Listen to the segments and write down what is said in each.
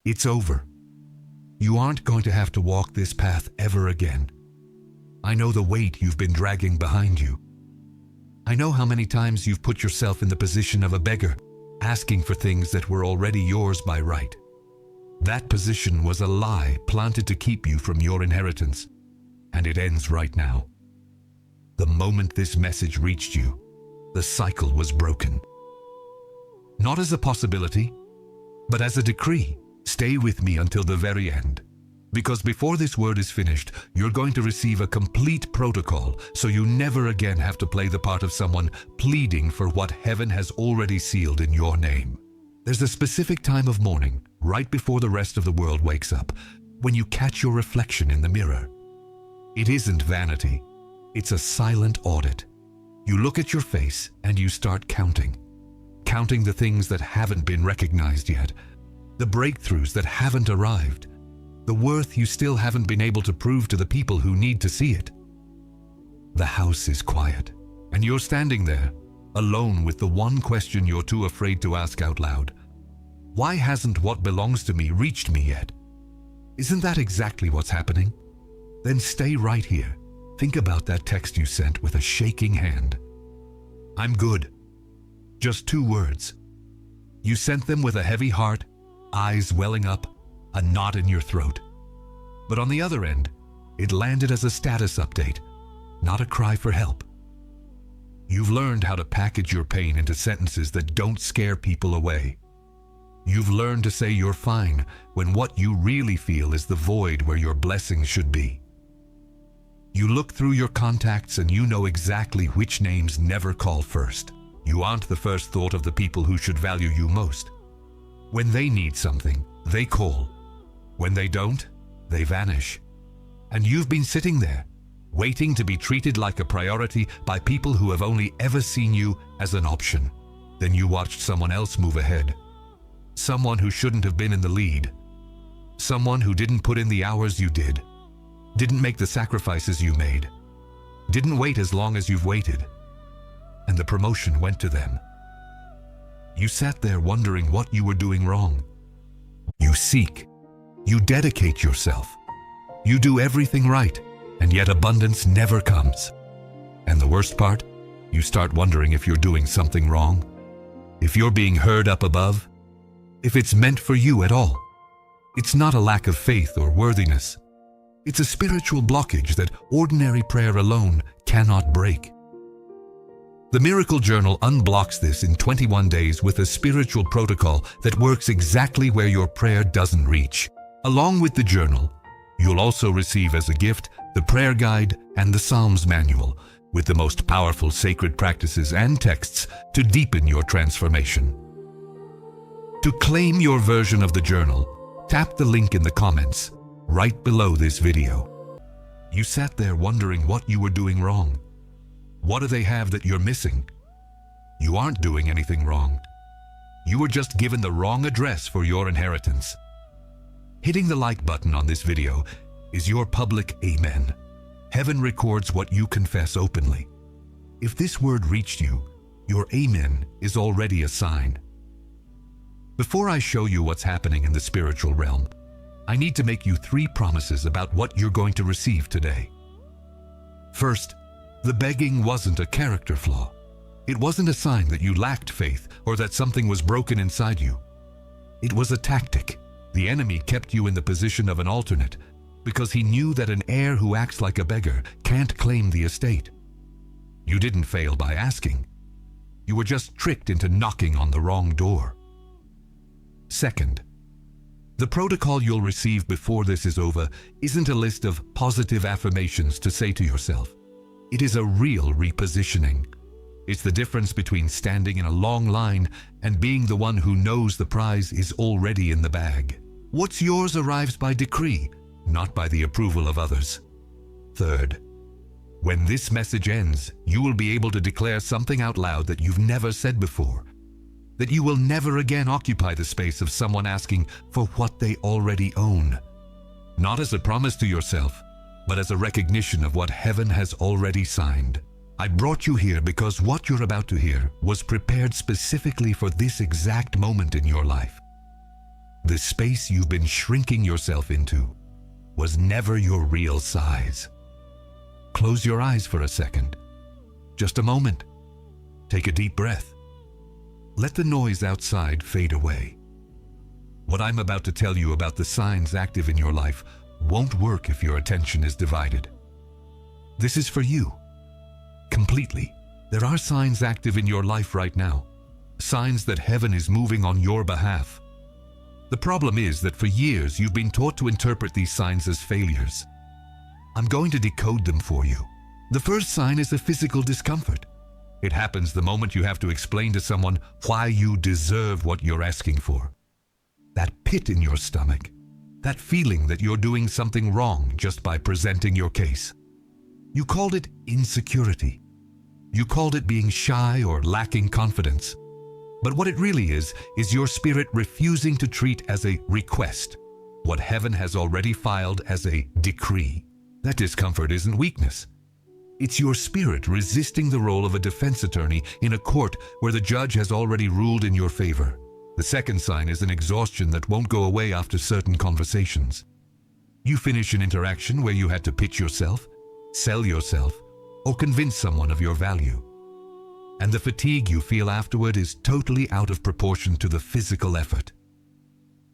It's over. You aren't going to have to walk this path ever again. I know the weight you've been dragging behind you. I know how many times you've put yourself in the position of a beggar, asking for things that were already yours by right. That position was a lie planted to keep you from your inheritance, and it ends right now. The moment this message reached you, the cycle was broken. Not as a possibility, but as a decree. Stay with me until the very end, because before this word is finished, you're going to receive a complete protocol so you never again have to play the part of someone pleading for what heaven has already sealed in your name. There's a specific time of morning, right before the rest of the world wakes up, when you catch your reflection in the mirror. It isn't vanity. It's a silent audit. You look at your face and you start counting the things that haven't been recognized yet, the breakthroughs that haven't arrived, the worth you still haven't been able to prove to the people who need to see it. The house is quiet, and you're standing there, alone with the one question you're too afraid to ask out loud. Why hasn't what belongs to me reached me yet? Isn't that exactly what's happening? Then stay right here. Think about that text you sent with a shaking hand. I'm good. Just 2 words. You sent them with a heavy heart, eyes welling up, a knot in your throat. But on the other end, it landed as a status update, not a cry for help. You've learned how to package your pain into sentences that don't scare people away. You've learned to say you're fine when what you really feel is the void where your blessings should be. You look through your contacts and you know exactly which names never call first. You aren't the first thought of the people who should value you most. When they need something, they call. When they don't, they vanish. And you've been sitting there, waiting to be treated like a priority by people who have only ever seen you as an option. Then you watched someone else move ahead. Someone who shouldn't have been in the lead. Someone who didn't put in the hours you did. Didn't make the sacrifices you made. Didn't wait as long as you've waited. And the promotion went to them. You sat there wondering what you were doing wrong. You seek. You dedicate yourself. You do everything right, and yet abundance never comes. And the worst part, you start wondering if you're doing something wrong, if you're being heard up above, if it's meant for you at all. It's not a lack of faith or worthiness. It's a spiritual blockage that ordinary prayer alone cannot break. The Miracle Journal unblocks this in 21 days with a spiritual protocol that works exactly where your prayer doesn't reach. Along with the journal, you'll also receive as a gift the prayer guide and the Psalms manual with the most powerful sacred practices and texts to deepen your transformation. To claim your version of the journal, tap the link in the comments right below this video. You sat there wondering what you were doing wrong. What do they have that you're missing? You aren't doing anything wrong. You were just given the wrong address for your inheritance. Hitting the like button on this video is your public amen. Heaven records what you confess openly. If this word reached you, your amen is already a sign. Before I show you what's happening in the spiritual realm, I need to make you 3 promises about what you're going to receive today. First, the begging wasn't a character flaw. It wasn't a sign that you lacked faith or that something was broken inside you. It was a tactic. The enemy kept you in the position of an alternate because he knew that an heir who acts like a beggar can't claim the estate. You didn't fail by asking. You were just tricked into knocking on the wrong door. Second, the protocol you'll receive before this is over isn't a list of positive affirmations to say to yourself. It is a real repositioning. It's the difference between standing in a long line and being the one who knows the prize is already in the bag. What's yours arrives by decree, not by the approval of others. Third, when this message ends, you will be able to declare something out loud that you've never said before, that you will never again occupy the space of someone asking for what they already own. Not as a promise to yourself, but as a recognition of what heaven has already signed. I brought you here because what you're about to hear was prepared specifically for this exact moment in your life. The space you've been shrinking yourself into was never your real size. Close your eyes for a second. Just a moment. Take a deep breath. Let the noise outside fade away. What I'm about to tell you about the signs active in your life won't work if your attention is divided. This is for you. Completely. There are signs active in your life right now. Signs that heaven is moving on your behalf. The problem is that for years you've been taught to interpret these signs as failures. I'm going to decode them for you. The first sign is a physical discomfort. It happens the moment you have to explain to someone why you deserve what you're asking for. That pit in your stomach, that feeling that you're doing something wrong just by presenting your case. You called it insecurity. You called it being shy or lacking confidence. But what it really is your spirit refusing to treat as a request what heaven has already filed as a decree. That discomfort isn't weakness. It's your spirit resisting the role of a defense attorney in a court where the judge has already ruled in your favor. The second sign is an exhaustion that won't go away after certain conversations. You finish an interaction where you had to pitch yourself, sell yourself, or convince someone of your value. And the fatigue you feel afterward is totally out of proportion to the physical effort.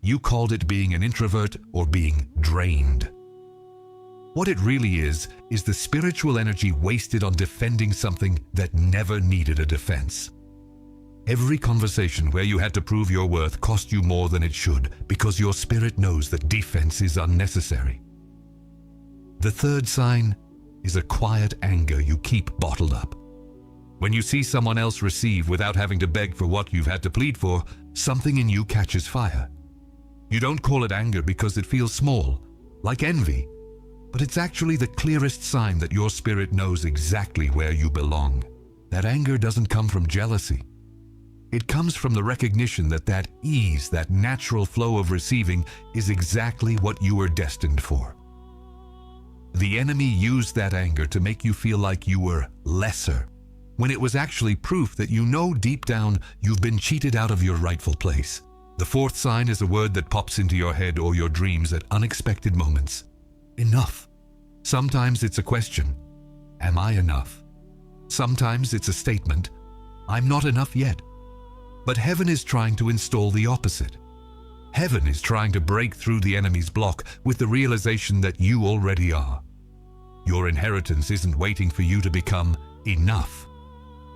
You called it being an introvert or being drained. What it really is the spiritual energy wasted on defending something that never needed a defense. Every conversation where you had to prove your worth cost you more than it should because your spirit knows that defense is unnecessary. The third sign is a quiet anger you keep bottled up. When you see someone else receive without having to beg for what you've had to plead for, something in you catches fire. You don't call it anger because it feels small, like envy, but it's actually the clearest sign that your spirit knows exactly where you belong. That anger doesn't come from jealousy. It comes from the recognition that that ease, that natural flow of receiving, is exactly what you were destined for. The enemy used that anger to make you feel like you were lesser, when it was actually proof that you know deep down you've been cheated out of your rightful place. The fourth sign is a word that pops into your head or your dreams at unexpected moments. Enough. Sometimes it's a question. Am I enough? Sometimes it's a statement. I'm not enough yet. But heaven is trying to install the opposite. Heaven is trying to break through the enemy's block with the realization that you already are. Your inheritance isn't waiting for you to become enough.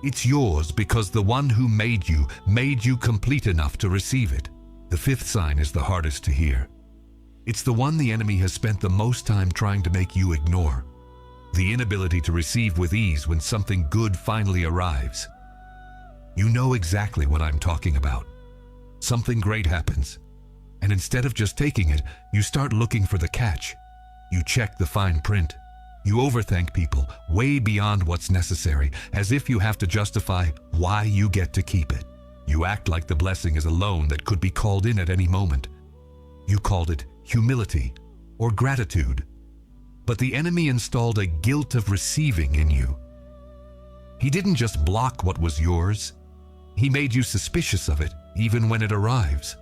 It's yours because the one who made you complete enough to receive it. The fifth sign is the hardest to hear. It's the one the enemy has spent the most time trying to make you ignore. The inability to receive with ease when something good finally arrives. You know exactly what I'm talking about. Something great happens, and instead of just taking it, you start looking for the catch. You check the fine print. You overthink people way beyond what's necessary, as if you have to justify why you get to keep it. You act like the blessing is a loan that could be called in at any moment. You called it humility or gratitude. But the enemy installed a guilt of receiving in you. He didn't just block what was yours. He made you suspicious of it, even when it arrives.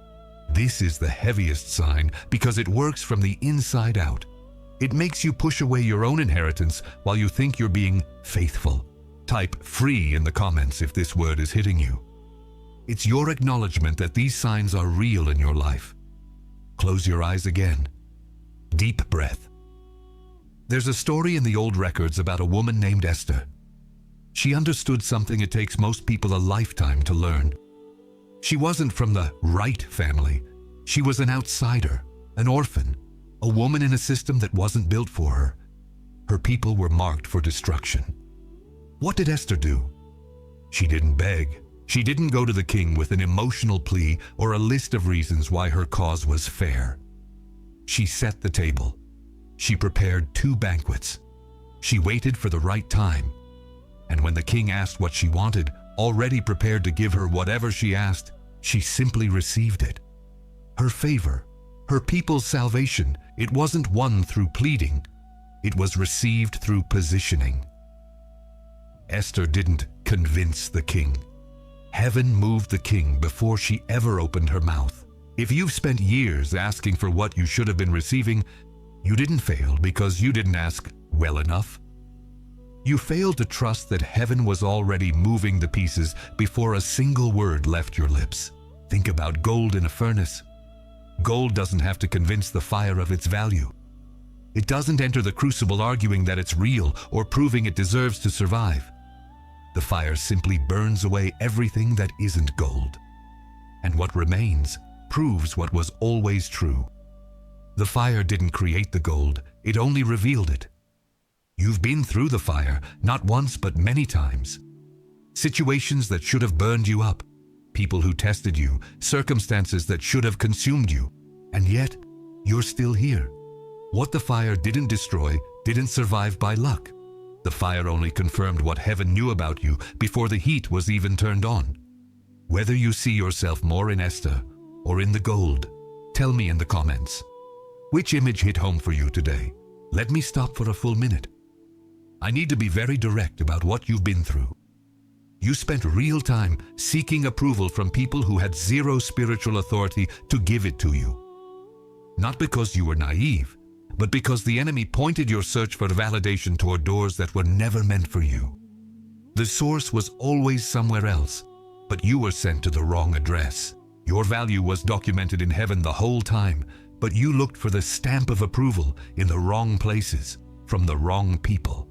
This is the heaviest sign because it works from the inside out. It makes you push away your own inheritance while you think you're being faithful. Type free in the comments if this word is hitting you. It's your acknowledgement that these signs are real in your life. Close your eyes again. Deep breath. There's a story in the old records about a woman named Esther. She understood something it takes most people a lifetime to learn. She wasn't from the right family. She was an outsider, an orphan, a woman in a system that wasn't built for her. Her people were marked for destruction. What did Esther do? She didn't beg. She didn't go to the king with an emotional plea or a list of reasons why her cause was fair. She set the table. She prepared 2 banquets. She waited for the right time. And when the king asked what she wanted, already prepared to give her whatever she asked, she simply received it. Her favor, her people's salvation, it wasn't won through pleading. It was received through positioning. Esther didn't convince the king. Heaven moved the king before she ever opened her mouth. If you've spent years asking for what you should have been receiving, you didn't fail because you didn't ask well enough. You failed to trust that heaven was already moving the pieces before a single word left your lips. Think about gold in a furnace. Gold doesn't have to convince the fire of its value. It doesn't enter the crucible arguing that it's real or proving it deserves to survive. The fire simply burns away everything that isn't gold. And what remains proves what was always true. The fire didn't create the gold, it only revealed it. You've been through the fire, not once but many times. Situations that should have burned you up, people who tested you, circumstances that should have consumed you, and yet you're still here. What the fire didn't destroy didn't survive by luck. The fire only confirmed what heaven knew about you before the heat was even turned on. Whether you see yourself more in Esther or in the gold, tell me in the comments. Which image hit home for you today? Let me stop for a full minute. I need to be very direct about what you've been through. You spent real time seeking approval from people who had zero spiritual authority to give it to you. Not because you were naive, but because the enemy pointed your search for validation toward doors that were never meant for you. The source was always somewhere else, but you were sent to the wrong address. Your value was documented in heaven the whole time, but you looked for the stamp of approval in the wrong places, from the wrong people.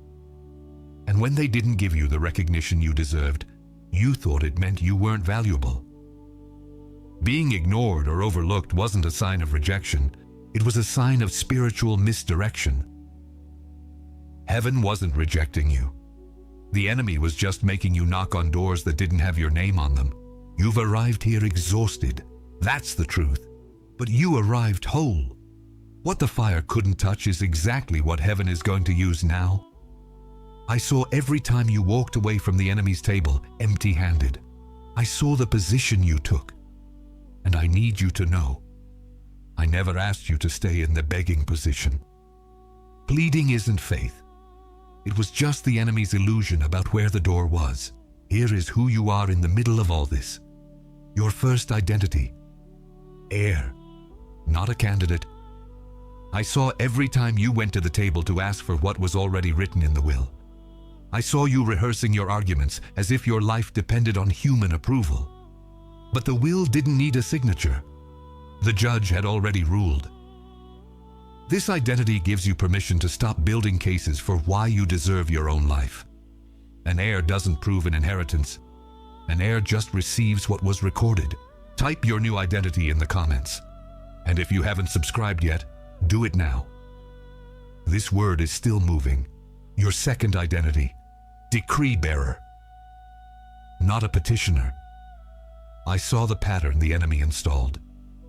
And when they didn't give you the recognition you deserved, you thought it meant you weren't valuable. Being ignored or overlooked wasn't a sign of rejection. It was a sign of spiritual misdirection. Heaven wasn't rejecting you. The enemy was just making you knock on doors that didn't have your name on them. You've arrived here exhausted. That's the truth. But you arrived whole. What the fire couldn't touch is exactly what heaven is going to use now. I saw every time you walked away from the enemy's table empty-handed. I saw the position you took. And I need you to know, I never asked you to stay in the begging position. Pleading isn't faith. It was just the enemy's illusion about where the door was. Here is who you are in the middle of all this. Your first identity. Heir, not a candidate. I saw every time you went to the table to ask for what was already written in the will. I saw you rehearsing your arguments as if your life depended on human approval. But the will didn't need a signature. The judge had already ruled. This identity gives you permission to stop building cases for why you deserve your own life. An heir doesn't prove an inheritance. An heir just receives what was recorded. Type your new identity in the comments. And if you haven't subscribed yet, do it now. This word is still moving. Your second identity. Decree bearer. Not a petitioner. I saw the pattern the enemy installed.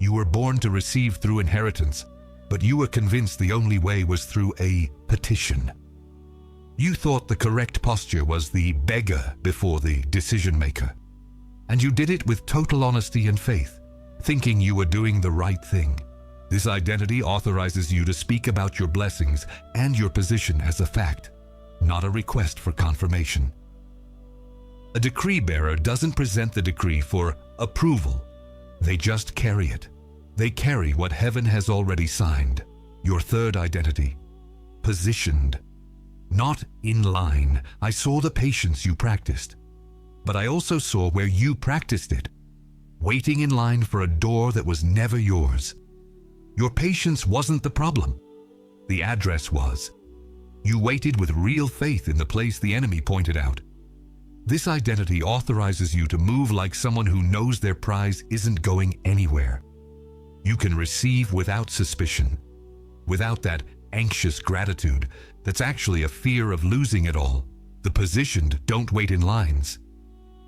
You were born to receive through inheritance, but you were convinced the only way was through a petition. You thought the correct posture was the beggar before the decision maker. And you did it with total honesty and faith, thinking you were doing the right thing. This identity authorizes you to speak about your blessings and your position as a fact, not a request for confirmation. A decree bearer doesn't present the decree for approval. They just carry it. They carry what heaven has already signed. Your third identity. Positioned. Not in line. I saw the patience you practiced. But I also saw where you practiced it. Waiting in line for a door that was never yours. Your patience wasn't the problem. The address was. You waited with real faith in the place the enemy pointed out. This identity authorizes you to move like someone who knows their prize isn't going anywhere. You can receive without suspicion, without that anxious gratitude that's actually a fear of losing it all. The positioned don't wait in lines.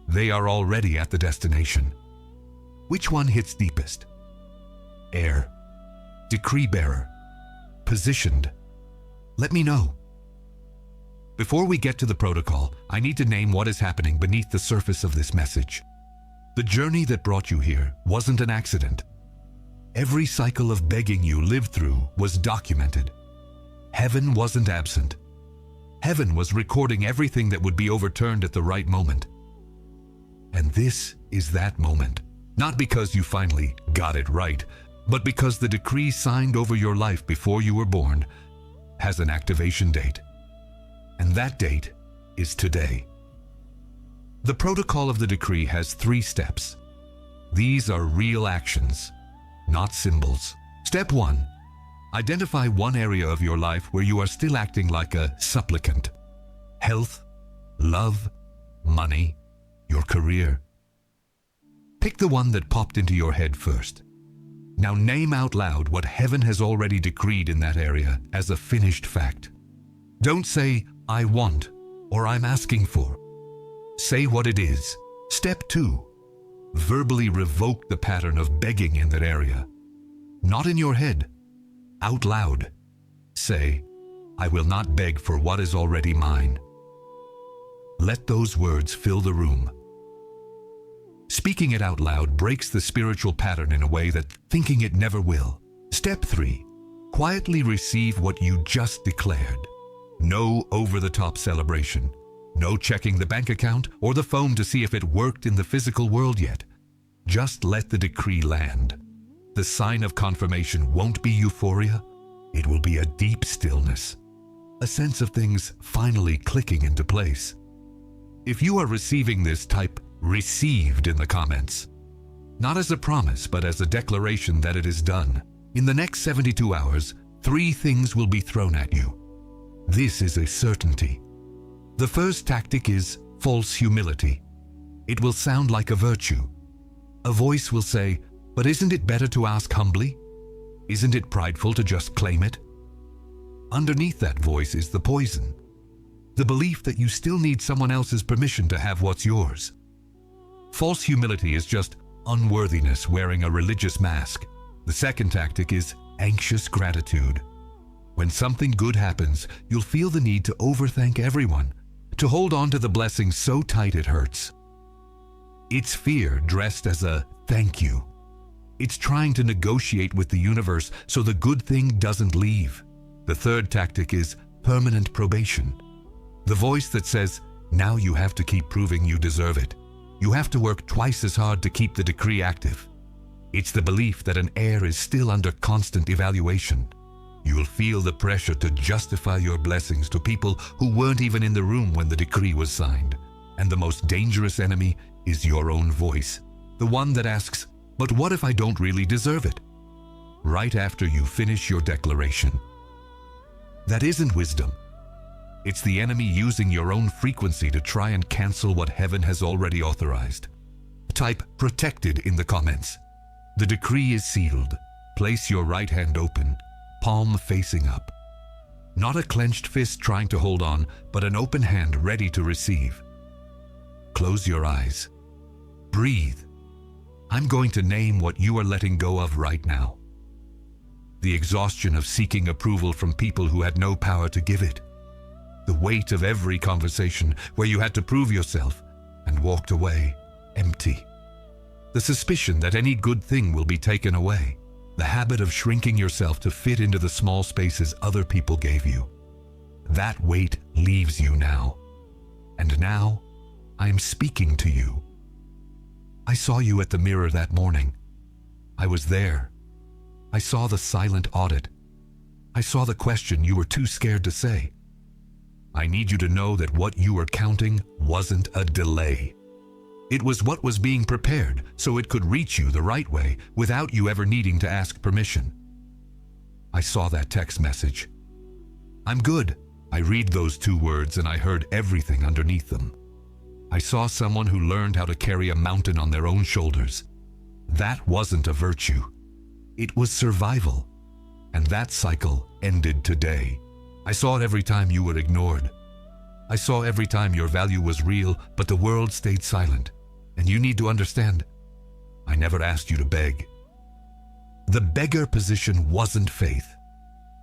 They are already at the destination. Which one hits deepest? Heir, decree bearer, positioned. Let me know. Before we get to the protocol, I need to name what is happening beneath the surface of this message. The journey that brought you here wasn't an accident. Every cycle of begging you lived through was documented. Heaven wasn't absent. Heaven was recording everything that would be overturned at the right moment. And this is that moment. Not because you finally got it right, but because the decree signed over your life before you were born has an activation date. And that date is today. The protocol of the decree has 3 steps. These are real actions, not symbols. Step 1. Identify one area of your life where you are still acting like a supplicant. Health, love, money, your career. Pick the one that popped into your head first. Now name out loud what heaven has already decreed in that area as a finished fact. Don't say, I want, or I'm asking for. Say what it is. Step 2. Verbally revoke the pattern of begging in that area. Not in your head, out loud. Say, I will not beg for what is already mine. Let those words fill the room. Speaking it out loud breaks the spiritual pattern in a way that thinking it never will. Step 3. Quietly receive what you just declared. No over-the-top celebration. No checking the bank account or the phone to see if it worked in the physical world yet. Just let the decree land. The sign of confirmation won't be euphoria. It will be a deep stillness. A sense of things finally clicking into place. If you are receiving this, type received in the comments. Not as a promise, but as a declaration that it is done. In the next 72 hours, 3 things will be thrown at you. This is a certainty. The first tactic is false humility. It will sound like a virtue. A voice will say, but isn't it better to ask humbly? Isn't it prideful to just claim it? Underneath that voice is the poison. The belief that you still need someone else's permission to have what's yours. False humility is just unworthiness wearing a religious mask. The second tactic is anxious gratitude. When something good happens, you'll feel the need to overthank everyone, to hold on to the blessing so tight it hurts. It's fear dressed as a thank you. It's trying to negotiate with the universe so the good thing doesn't leave. The third tactic is permanent probation. The voice that says, now you have to keep proving you deserve it. You have to work twice as hard to keep the decree active. It's the belief that an heir is still under constant evaluation. You'll feel the pressure to justify your blessings to people who weren't even in the room when the decree was signed. And the most dangerous enemy is your own voice. The one that asks, but what if I don't really deserve it? Right after you finish your declaration. That isn't wisdom. It's the enemy using your own frequency to try and cancel what heaven has already authorized. Type protected in the comments. The decree is sealed. Place your right hand open, palm facing up. Not a clenched fist trying to hold on, but an open hand ready to receive. Close your eyes. Breathe. I'm going to name what you are letting go of right now. The exhaustion of seeking approval from people who had no power to give it. The weight of every conversation where you had to prove yourself and walked away empty. The suspicion that any good thing will be taken away. The habit of shrinking yourself to fit into the small spaces other people gave you. That weight leaves you now. And now, I am speaking to you. I saw you at the mirror that morning. I was there. I saw the silent audit. I saw the question you were too scared to say. I need you to know that what you were counting wasn't a delay. It was what was being prepared so it could reach you the right way without you ever needing to ask permission. I saw that text message. I'm good. I read those 2 words and I heard everything underneath them. I saw someone who learned how to carry a mountain on their own shoulders. That wasn't a virtue. It was survival. And that cycle ended today. I saw it every time you were ignored. I saw every time your value was real, but the world stayed silent. And you need to understand, I never asked you to beg. The beggar position wasn't faith.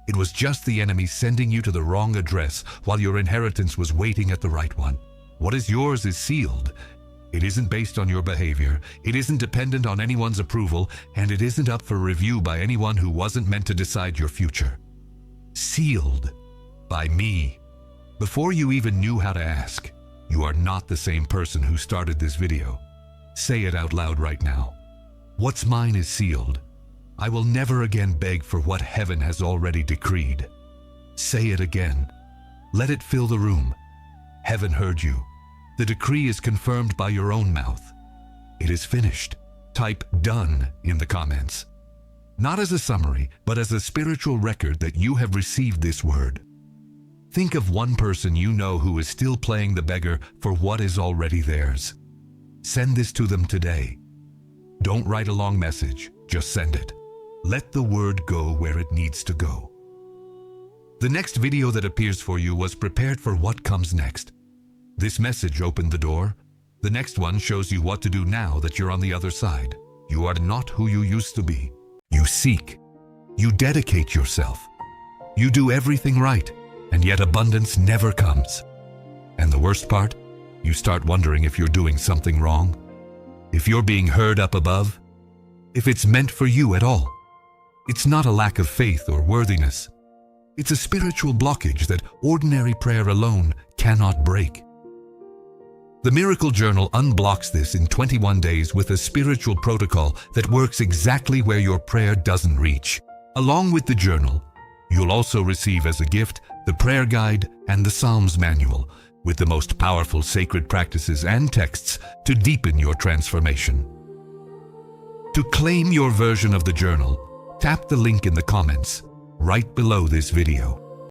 It was just the enemy sending you to the wrong address while your inheritance was waiting at the right one. What is yours is sealed. It isn't based on your behavior. It isn't dependent on anyone's approval, and it isn't up for review by anyone who wasn't meant to decide your future. Sealed by me. Before you even knew how to ask, you are not the same person who started this video. Say it out loud right now. What's mine is sealed. I will never again beg for what heaven has already decreed. Say it again. Let it fill the room. Heaven heard you. The decree is confirmed by your own mouth. It is finished. Type "done" in the comments. Not as a summary, but as a spiritual record that you have received this word. Think of one person you know who is still playing the beggar for what is already theirs. Send this to them today. Don't write a long message, just send it. Let the word go where it needs to go. The next video that appears for you was prepared for what comes next. This message opened the door. The next one shows you what to do now that you're on the other side. You are not who you used to be. You seek. You dedicate yourself. You do everything right, and yet abundance never comes. And the worst part, you start wondering if you're doing something wrong, if you're being heard up above, if it's meant for you at all. It's not a lack of faith or worthiness. It's a spiritual blockage that ordinary prayer alone cannot break. The Miracle Journal unblocks this in 21 days with a spiritual protocol that works exactly where your prayer doesn't reach. Along with the journal, you'll also receive as a gift the prayer guide and the Psalms manual with the most powerful sacred practices and texts to deepen your transformation. To claim your version of the journal, tap the link in the comments right below this video.